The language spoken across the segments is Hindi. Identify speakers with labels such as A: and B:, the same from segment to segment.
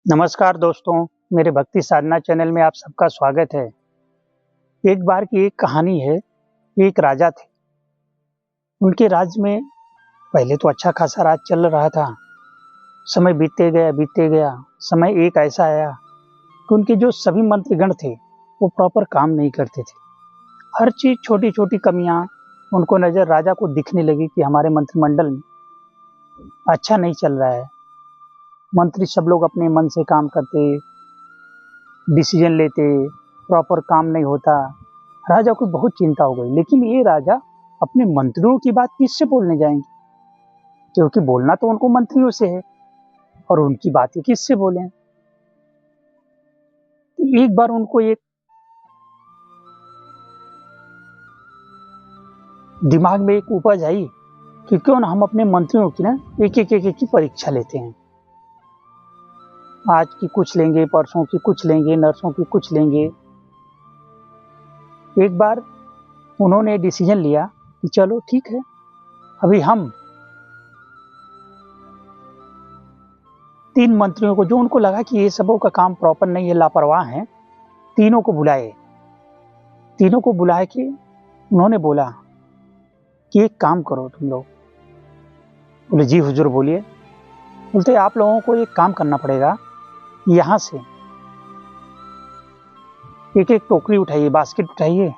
A: नमस्कार दोस्तों, मेरे भक्ति साधना चैनल में आप सबका स्वागत है। एक बार की एक कहानी है। एक राजा थे। उनके राज्य में पहले तो अच्छा खासा राज चल रहा था। समय बीतते गया। समय एक ऐसा आया कि उनके जो सभी मंत्रीगण थे वो प्रॉपर काम नहीं करते थे। हर चीज छोटी छोटी कमियां उनको नजर राजा को दिखने लगी कि हमारे मंत्रिमंडल में अच्छा नहीं चल रहा है। मंत्री सब लोग अपने मन से काम करते, डिसीजन लेते, प्रॉपर काम नहीं होता। राजा को बहुत चिंता हो गई, लेकिन ये राजा अपने मंत्रियों की बात किससे बोलने जाएंगे, क्योंकि बोलना तो उनको मंत्रियों से है और उनकी बातें किससे बोलें। एक बार उनको एक दिमाग में एक उपज आई कि क्यों ना हम अपने मंत्रियों की ना एक एक की परीक्षा लेते हैं। आज की कुछ लेंगे, परसों की कुछ लेंगे, नरसों की कुछ लेंगे। एक बार उन्होंने डिसीजन लिया कि चलो ठीक है, अभी हम 3 मंत्रियों को, जो उनको लगा कि ये सबों का काम प्रॉपर नहीं है, लापरवाह हैं, तीनों को बुलाए। तीनों को बुला के उन्होंने बोला कि एक काम करो तुम लोग। बोले जी हुजूर बोलिए। बोलते आप लोगों को एक काम करना पड़ेगा, यहाँ से एक एक टोकरी उठाइए, बास्केट उठाइए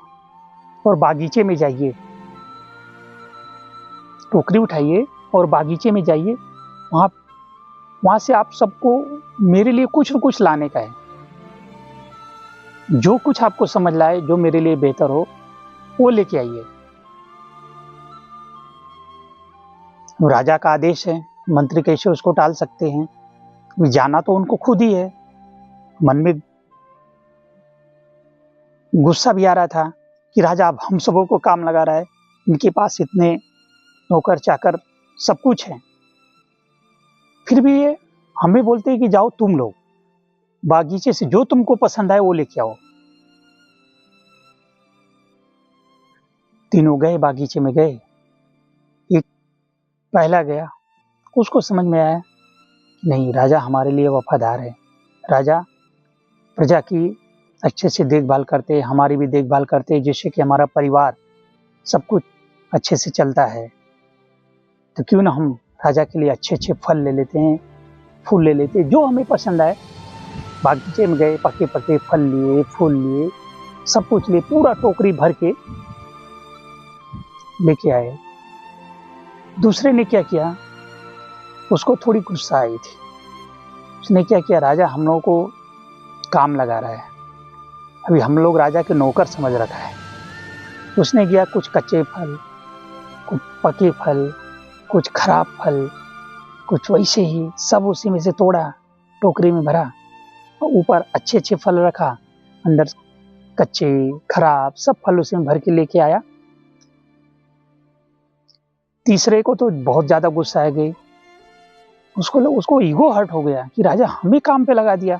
A: और बागीचे में जाइए। टोकरी उठाइए और बागीचे में जाइए। वहां से आप सबको मेरे लिए कुछ न कुछ लाने का है। जो कुछ आपको समझ लाए, जो मेरे लिए बेहतर हो, वो लेके आइए। राजा का आदेश है, मंत्री कैसे उसको टाल सकते हैं। जाना तो उनको खुद ही है। मन में गुस्सा भी आ रहा था कि राजा अब हम सबों को काम लगा रहा है, इनके पास इतने नौकर चाकर सब कुछ है, फिर भी ये हमें बोलते हैं कि जाओ तुम लोग बागीचे से जो तुमको पसंद आए वो लेके आओ। तीनों गए, बागीचे में गए। एक पहला गया, उसको समझ में आया नहीं, राजा हमारे लिए वफादार है। राजा प्रजा की अच्छे से देखभाल करते, हमारी भी देखभाल करते, जिससे कि हमारा परिवार सब कुछ अच्छे से चलता है। तो क्यों ना हम राजा के लिए अच्छे अच्छे फल ले लेते हैं, फूल ले लेते हैं, जो हमें पसंद आए। बागीचे में गए, पके पके फल लिए, फूल लिए, सब कुछ लिए, पूरा टोकरी भर के लेके आए। दूसरे ने क्या किया, उसको थोड़ी गुस्सा आई थी। उसने क्या किया, राजा हम लोगों को काम लगा रहा है, अभी हम लोग राजा के नौकर समझ रखा है। उसने किया कुछ कच्चे फल, कुछ पके फल, कुछ खराब फल, कुछ वैसे ही सब उसी में से तोड़ा, टोकरी में भरा, ऊपर अच्छे अच्छे फल रखा, अंदर कच्चे खराब सब फल उसी में भर के लेके आया। तीसरे को तो बहुत ज्यादा गुस्सा आ गई। उसको ईगो हर्ट हो गया कि राजा हमें काम पे लगा दिया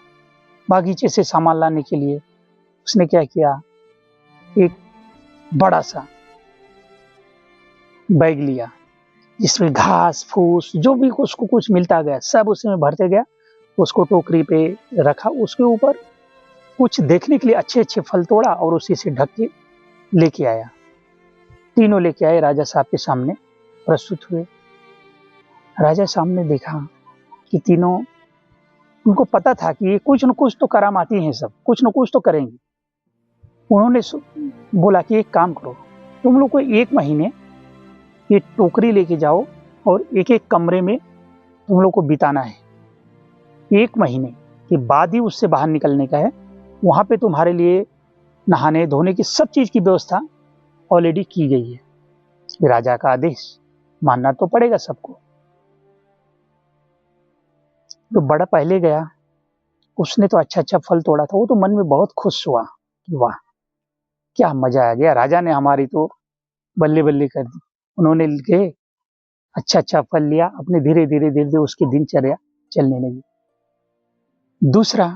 A: बागीचे से सामान लाने के लिए। उसने क्या किया, एक बड़ा सा बैग लिया जिसमें घास फूस जो भी उसको कुछ मिलता गया सब उसी में भरते गया। उसको टोकरी पे रखा, उसके ऊपर कुछ देखने के लिए अच्छे अच्छे फल तोड़ा और उसी से ढक के लेके आया। तीनों लेके आए, राजा साहब के सामने प्रस्तुत हुए। राजा सामने देखा कि तीनों, उनको पता था कि ये कुछ न कुछ तो करामाती हैं, सब कुछ न कुछ तो करेंगे। उन्होंने बोला कि एक काम करो, तुम लोग को 1 महीने ये टोकरी लेके जाओ और एक एक कमरे में तुम लोग को बिताना है। 1 महीने के बाद ही उससे बाहर निकलने का है। वहां पे तुम्हारे लिए नहाने धोने की सब चीज की व्यवस्था ऑलरेडी की गई है। राजा का आदेश मानना तो पड़ेगा सबको। तो बड़ा पहले गया, उसने तो अच्छा अच्छा फल तोड़ा था, वो तो मन में बहुत खुश हुआ कि वाह क्या मजा आ गया, राजा ने हमारी तो बल्ले बल्ले कर दी। उन्होंने गए, अच्छा अच्छा फल लिया, अपने धीरे धीरे धीरे धीरे उसकी दिनचर्या चलने लगी। दूसरा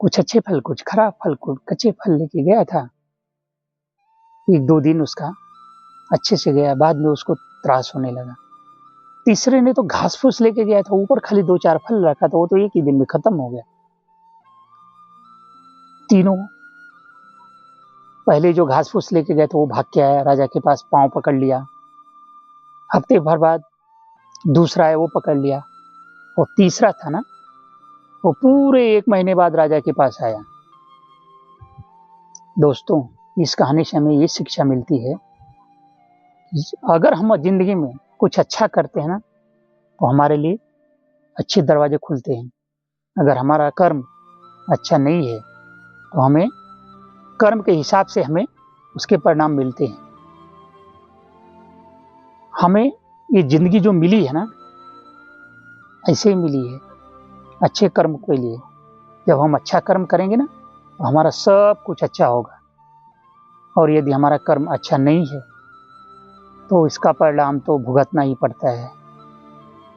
A: कुछ अच्छे फल, कुछ खराब फल, कुछ कच्चे फल लेके गया था। 1-2 दिन उसका अच्छे से गया, बाद में उसको त्रास होने लगा। तीसरे ने तो घास फूस लेके गया था, ऊपर खाली 2-4 फल रखा था, वो तो एक ही दिन में खत्म हो गया। तीनों, पहले जो घास फूस लेके गए थे वो भाग के आया, राजा के पास पांव पकड़ लिया। हफ्ते भर बाद दूसरा है, वो पकड़ लिया। और तीसरा था ना, वो पूरे 1 महीने बाद राजा के पास आया। दोस्तों, इस कहानी से हमें ये शिक्षा मिलती है, अगर हम जिंदगी में कुछ अच्छा करते हैं ना, तो हमारे लिए अच्छे दरवाजे खुलते हैं। अगर हमारा कर्म अच्छा नहीं है, तो हमें कर्म के हिसाब से हमें उसके परिणाम मिलते हैं। हमें ये जिंदगी जो मिली है ना, ऐसे ही मिली है, अच्छे कर्म के लिए। जब हम अच्छा कर्म करेंगे ना, तो हमारा सब कुछ अच्छा होगा। और यदि हमारा कर्म अच्छा नहीं है, तो इसका परिणाम तो भुगतना ही पड़ता है।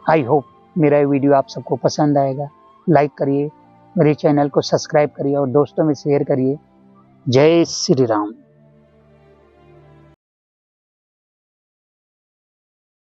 A: आई होप मेरा ये वीडियो आप सबको पसंद आएगा। लाइक करिए, मेरे चैनल को सब्सक्राइब करिए और दोस्तों में शेयर करिए। जय श्री राम।